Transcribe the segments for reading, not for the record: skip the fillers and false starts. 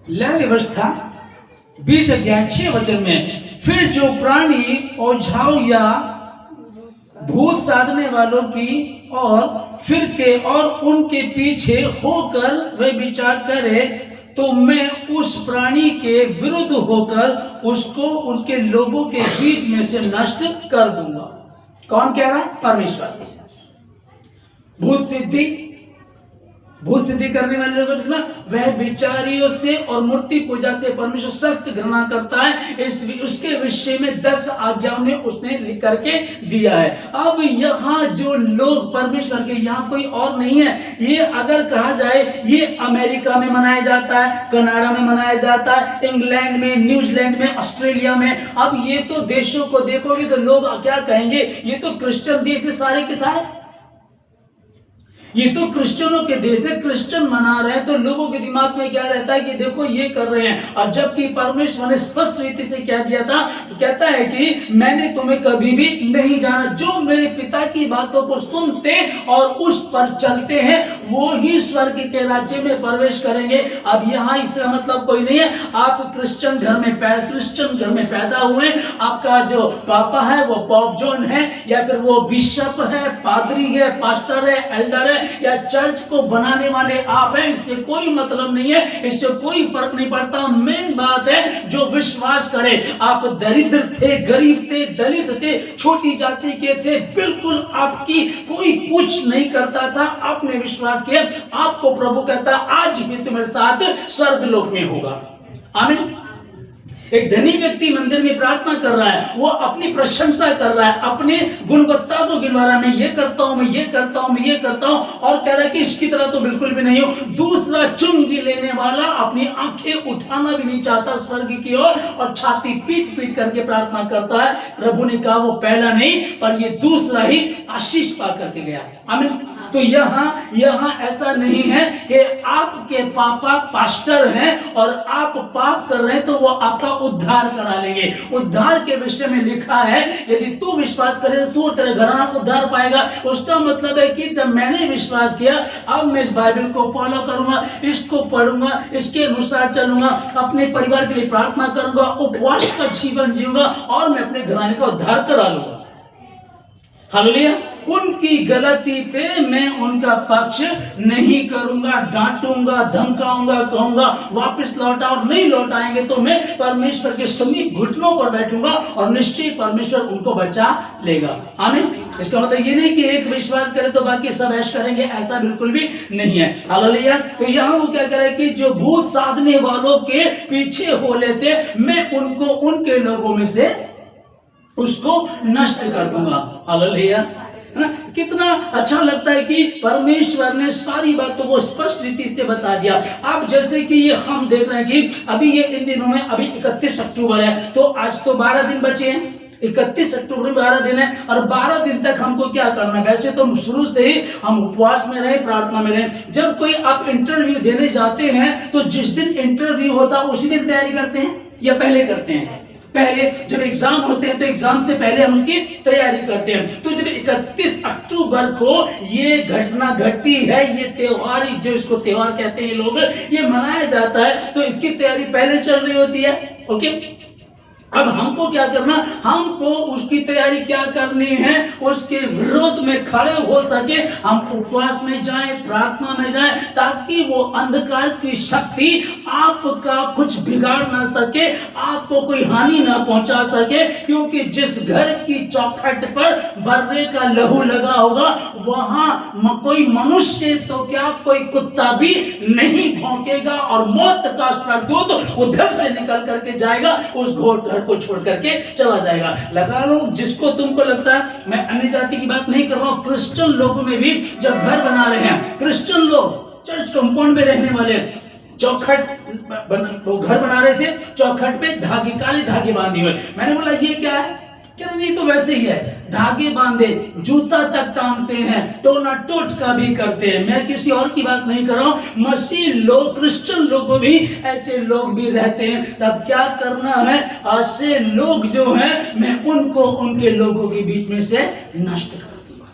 लय व्यवस्था 20 अध्याय 6 वचन में, फिर जो प्राणी ओझाओं या भूत साधने वालों की और फिर के और उनके पीछे होकर वे विचार करे, तो मैं उस प्राणी के विरुद्ध होकर उसको उसके लोगों के बीच में से नष्ट कर दूंगा। कौन कह रहा है? परमेश्वर। भूत सिद्धि करने वाले लोग ना, वह विचारियों से और मूर्ति पूजा से परमेश्वर सख्त घृणा करता है। उसके विषय में 10 आज्ञाओं ने उसने लिख करके दिया है। अब यहाँ जो लोग परमेश्वर के, यहाँ कोई और नहीं है। ये अगर कहा जाए, ये अमेरिका में मनाया जाता है, कनाडा में मनाया जाता है, इंग्लैंड में, न्यूजीलैंड में, ऑस्ट्रेलिया में। अब ये तो देशों को देखोगे तो लोग क्या कहेंगे? ये तो क्रिश्चियन देश है सारे के सारे, ये तो क्रिश्चियनों के देश है, क्रिश्चियन मना रहे हैं। तो लोगों के दिमाग में क्या रहता है कि देखो ये कर रहे हैं। और जबकि परमेश्वर ने स्पष्ट रीति से क्या दिया था, कहता है कि मैंने तुम्हें कभी भी नहीं जाना। जो मेरे पिता की बातों को सुनते और उस पर चलते हैं वो ही स्वर्ग के राज्य में प्रवेश करेंगे। अब यहाँ इसका मतलब कोई नहीं है आप क्रिश्चियन घर में पैदा हुए, आपका जो पापा है वो पॉप जॉन है, या फिर वो बिशप है, पादरी है, पास्टर है, एल्डर है, या चर्च को बनाने वाले आप हैं। इससे कोई मतलब नहीं है, इससे कोई फर्क नहीं पड़ता। मेन बात है जो विश्वास करे। आप दरिद्र थे, गरीब थे, दलित थे, छोटी जाति के थे, बिल्कुल आपकी कोई पूछ नहीं करता था। आपने विश्वास किया, आपको प्रभु कहता आज भी तुम्हारे साथ स्वर्ग लोक में होगा। आमीन। एक धनी व्यक्ति मंदिर में प्रार्थना कर रहा है, वो अपनी प्रशंसा कर रहा है, अपने गुणवत्ता को गिनवा रहा है, मैं ये करता हूं, मैं ये करता हूं, मैं ये करता हूं, और कह रहा है कि इसकी तरह तो बिल्कुल भी नहीं हो। दूसरा चुंगी लेने वाला अपनी आंखें उठाना भी नहीं चाहता स्वर्ग की ओर, और छाती पीट पीट करके प्रार्थना करता है। प्रभु ने कहा वो पहला नहीं पर ये दूसरा ही आशीष पा करके गया। आमीन। तो यहाँ ऐसा नहीं है कि आपके पापा पास्टर हैं और आप पाप कर रहे हैं तो वो आपका उद्धार करा लेंगे। उद्धार के विषय में लिखा है यदि तू विश्वास करे तो तू तेरे घराना को उद्धार पाएगा। उसका मतलब है कि जब मैंने विश्वास किया, अब मैं इस बाइबल को फॉलो करूंगा, इसको पढ़ूंगा, इसके अनुसार चलूंगा, अपने परिवार के लिए प्रार्थना करूंगा, उपवास का जीवन जीऊंगा और मैं अपने घराने का उद्धार करा लूंगा। हालेलुया। उनकी गलती पे मैं उनका पक्ष नहीं करूंगा, डांटूंगा, धमकाऊंगा, कहूंगा वापस लौटा, और नहीं लौटाएंगे तो मैं परमेश्वर के समीप घुटनों पर बैठूंगा और निश्चय परमेश्वर उनको बचा लेगा। आमीन। इसका मतलब ये नहीं कि एक विश्वास करे तो बाकी सब ऐश करेंगे, ऐसा बिल्कुल भी नहीं है। हालेलुया। तो यहाँ वो क्या करे कि जो भूत साधने वालों के पीछे हो लेते, मैं उनको उनके लोगों में से उसको नष्ट कर दूंगा। हालेलुया। है ना? कितना अच्छा लगता है कि परमेश्वर ने सारी बातों को स्पष्ट रीति से बता दिया। अब जैसे कि ये हम देख रहे हैं कि अभी ये इन दिनों में अभी 31 अक्टूबर है, तो आज तो 12 दिन बचे हैं। 31 अक्टूबर में 12 दिन है, और 12 दिन तक हमको क्या करना है? वैसे तो शुरू से ही हम उपवास में रहे, प्रार्थना में रहे। जब कोई आप इंटरव्यू देने जाते हैं तो जिस दिन इंटरव्यू होता है उसी दिन तैयारी करते हैं या पहले करते हैं? पहले जब एग्जाम होते हैं तो एग्जाम से पहले हम उसकी तैयारी करते हैं। तो जब 31 अक्टूबर को ये घटना घटती है, ये त्योहार, जो इसको त्योहार कहते हैं लोग, ये मनाया जाता है, तो इसकी तैयारी पहले चल रही होती है। ओके। अब हमको क्या करना? हमको उसकी तैयारी क्या करनी है? उसके विरोध में खड़े हो सके, हम उपवास में जाएं, प्रार्थना में जाएं, ताकि वो अंधकार की शक्ति आपका कुछ बिगाड़ ना सके, आपको कोई हानि ना पहुंचा सके। क्योंकि जिस घर की चौखट पर बर्रे का लहू लगा होगा, वहां कोई मनुष्य तो क्या, कोई कुत्ता भी नहीं भौंकेगा, और मौत का स्वर्गदूत उधर से निकल करके जाएगा, उस घर को छोड़ करके चला जाएगा। लगा लो जिसको तुमको लगता है। मैं अन्य जाति की बात नहीं कर रहा हूं, क्रिश्चियन लोगों में भी जब घर बना रहे हैं, क्रिश्चियन लोग चर्च कंपाउंड में रहने वाले चौखट वो घर बना रहे थे, चौखट पे धागे, काले धागे बांधे हुए। मैंने बोला ये क्या है? क्या नहीं, तो वैसे ही है, धागे बांधे, जूता तक टांगते हैं, टोना टोटका भी करते हैं। मैं किसी और की बात नहीं कर रहा हूं। मसीह लोग, क्रिश्चियन लोगों भी ऐसे लोग भी रहते हैं। तब क्या करना है? ऐसे लोग जो हैं, मैं उनको उनके लोगों के बीच में से नष्ट कर दूंगा।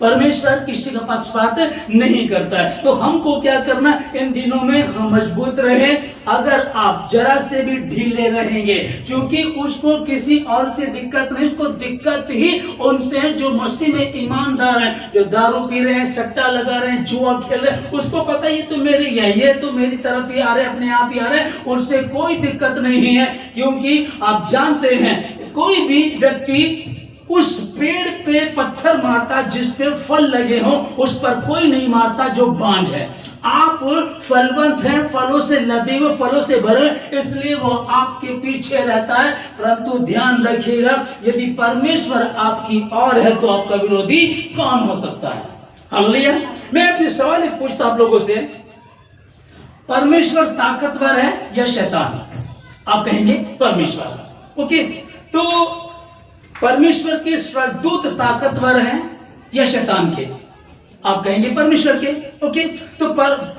परमेश्वर किसी का पक्षपात नहीं करता है। तो हमको क्या करना, इन दिनों में हम मजबूत रहे। अगर आप जरा से भी ढीले रहेंगे, क्योंकि उसको किसी और से दिक्कत नहीं, उसको दिक्कत ही उनसे है जो मसीह में ईमानदार हैं, जो दारू पी रहे हैं, सट्टा लगा रहे हैं, जुआ खेल रहे हैं। उसको पता ये तो मेरी है, ये तो मेरी तरफ ही आ रहे, अपने आप ही आ रहे, उनसे कोई दिक्कत नहीं है। क्योंकि आप जानते हैं कोई भी व्यक्ति उस पेड़ पे पत्थर मारता जिस पे फल लगे हों, उस पर कोई नहीं मारता जो बांझ है। आप फलवंत हैं, फलों से लदे हुए, फलों से भरे, इसलिए वो आपके पीछे रहता है। परंतु ध्यान रखिएगा, यदि परमेश्वर आपकी ओर है तो आपका विरोधी कौन हो सकता है। हालेलुया। मैं अपने सवाल एक पूछता आप लोगों से, परमेश्वर ताकतवर है या शैतान? आप कहेंगे परमेश्वर। ओके, तो परमेश्वर के स्वर्गदूत ताकतवर हैं या शैतान के? आप कहेंगे परमेश्वर के। ओके, तो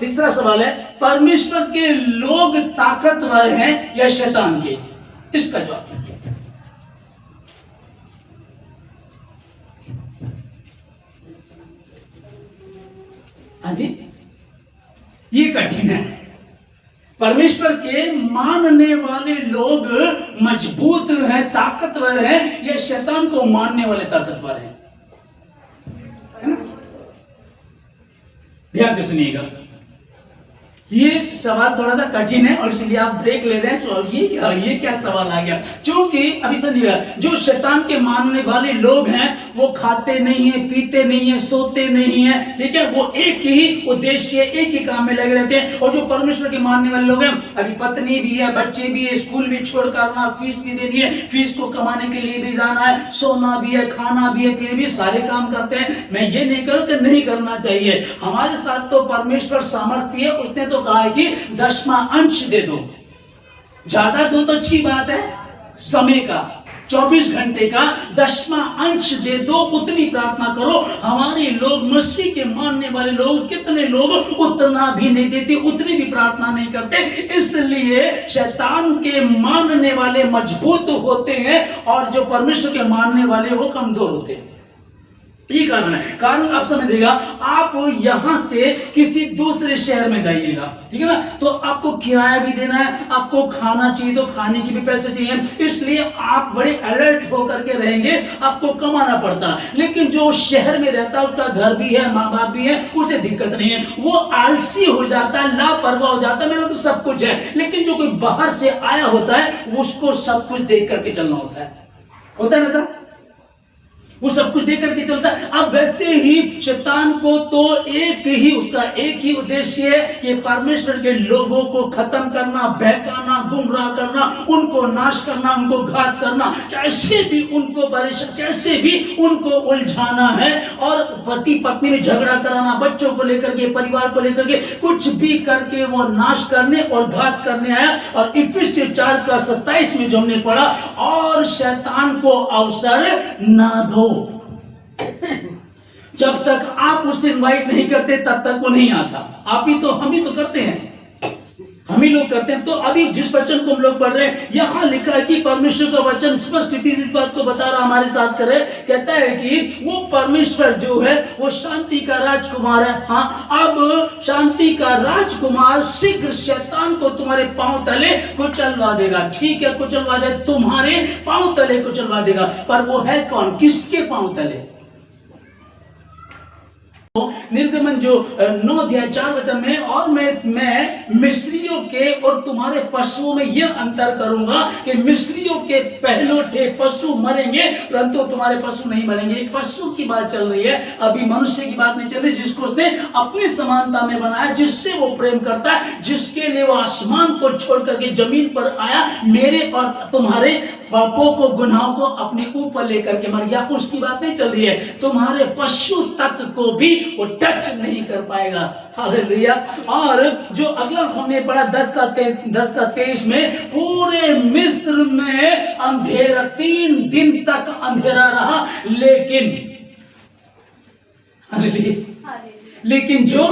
तीसरा सवाल है, परमेश्वर के लोग ताकतवर हैं या शैतान के? इसका जवाब दीजिए। हाँ जी, ये कठिन है। परमेश्वर के मानने वाले लोग मजबूत हैं, ताकतवर हैं, या शैतान को मानने वाले ताकतवर हैं? है ना? ध्यान से सुनिएगा, ये सवाल थोड़ा सा कठिन है और इसलिए आप ब्रेक ले रहे हैं। तो ये क्या सवाल आ गया? क्योंकि अभी सुनिएगा, जो शैतान के मानने वाले लोग हैं वो खाते नहीं है, पीते नहीं है, सोते नहीं है, ठीक है, वो एक ही उद्देश्य, एक ही काम में लगे रहते हैं। और जो परमेश्वर के मानने वाले लोग हैं, अभी पत्नी भी है, बच्चे भी है, स्कूल भी छोड़ कर आना, फीस भी देनी है, फीस को कमाने के लिए भी जाना है, सोना भी है, खाना भी है, पीने भी, सारे काम करते हैं। मैं ये नहीं करूं कि नहीं करना चाहिए, हमारे साथ तो परमेश्वर सामर्थ्य है। उसने तो कहा है कि 10वां अंश दे दो, ज्यादा दो तो अच्छी बात है, समय का 24 घंटे का 10वां अंश दे दो, उतनी प्रार्थना करो। हमारे लोग, मसीह के मानने वाले लोग, कितने लोग उतना भी नहीं देते, उतनी भी प्रार्थना नहीं करते। इसलिए शैतान के मानने वाले मजबूत होते हैं और जो परमेश्वर के मानने वाले वो कमजोर होते हैं। ये कारण है। कारण आप समझिएगा, आप यहां से किसी दूसरे शहर में जाइएगा, ठीक है ना, तो आपको किराया भी देना है, आपको खाना चाहिए तो खाने की भी पैसे चाहिए, इसलिए आप बड़े अलर्ट होकर के रहेंगे, आपको कमाना पड़ता है। लेकिन जो शहर में रहता है, उसका घर भी है, माँ बाप भी है, उसे दिक्कत नहीं है, वो आलसी हो जाता है, लापरवाह हो जाता है, मेरा तो सब कुछ है। लेकिन जो कोई बाहर से आया होता है, उसको सब कुछ देख करके चलना होता है ना था? वो सब कुछ देख करके चलता है। अब वैसे ही शैतान को तो उसका एक ही उद्देश्य है कि परमेश्वर के लोगों को खत्म करना, बहकाना, गुमराह करना, उनको नाश करना, उनको घात करना, कैसे भी उनको परेशान, कैसे भी उनको उलझाना है, और पति पत्नी में झगड़ा कराना, बच्चों को लेकर के, परिवार को लेकर के, कुछ भी करके वो नाश करने और घात करने आया। और इफिसियों 4:27 में जो हमने पढ़ा, और शैतान को अवसर ना दो। जब तक आप उसे इनवाइट नहीं करते तब तक वो नहीं आता। हम ही तो करते हैं, हम ही लोग करते हैं। तो अभी जिस वचन को हम लोग पढ़ रहे हैं, यहां लिखा है कि परमेश्वर का वचन स्पष्ट इस बात को बता रहा, हमारे साथ करे, कहता है कि वो परमेश्वर जो है वो शांति का राजकुमार है। हाँ, अब शांति का राजकुमार शीघ्र शैतान को तुम्हारे पांव तले कुचलवा देगा। ठीक है, कुचलवा दे, तुम्हारे पांव तले कुचलवा देगा। पर वो है कौन, किसके पांव तले? निर्गमन जो 9:4 में, और मैं मिस्रियों के और तुम्हारे पशुओं में यह अंतर करूंगा कि मिस्रियों के पहलोठे पशु मरेंगे परंतु तुम्हारे पशु नहीं मरेंगे। पशु की बात चल रही है, अभी मनुष्य की बात नहीं चल रही, जिसको उसने अपनी समानता में बनाया, जिससे वो प्रेम करता है, जिसके लिए वो आसमान को छोड़ करके जमीन पर आया, मेरे और तुम्हारे पापों को, गुनाहों को अपने ऊपर लेकर के मर गया। उसकी बात नहीं चल रही है, तुम्हारे पशु तक को भी वो टच नहीं कर पाएगा। हालेलुया। और जो अगला हमने पढ़ा 10:23 में, पूरे मिस्र में अंधेरा, 3 दिन तक अंधेरा रहा, लेकिन जो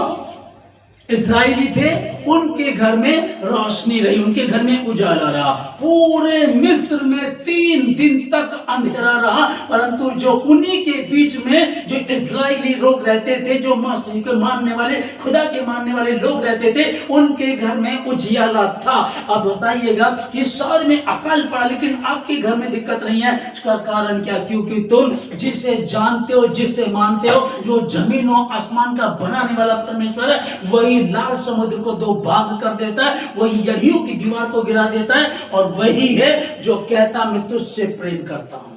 इस्राएली थे, उनके घर में रोशनी रही, उनके घर में उजाला रहा। पूरे मिस्र में 3 दिन तक अंधेरा रहा, परंतु जो उन्हीं के बीच में जो इस्राएली लोग रहते थे, जो मसीह के मानने वाले, खुदा के मानने वाले लोग रहते थे, उनके घर में उजियाला था। अब बताइएगा कि सारे में अकाल पड़ा, लेकिन आपके घर में दिक्कत नहीं है। इसका कारण क्या? क्योंकि तुम जिसे जानते हो, जिसे मानते हो, जो जमीन और आसमान का बनाने वाला परमेश्वर है, वही लाल समुद्र को 2 भाग कर देता है, वही यरीहो की दीवार को गिरा देता है, और वही है जो कहता मैं तुझसे प्रेम करता हूं।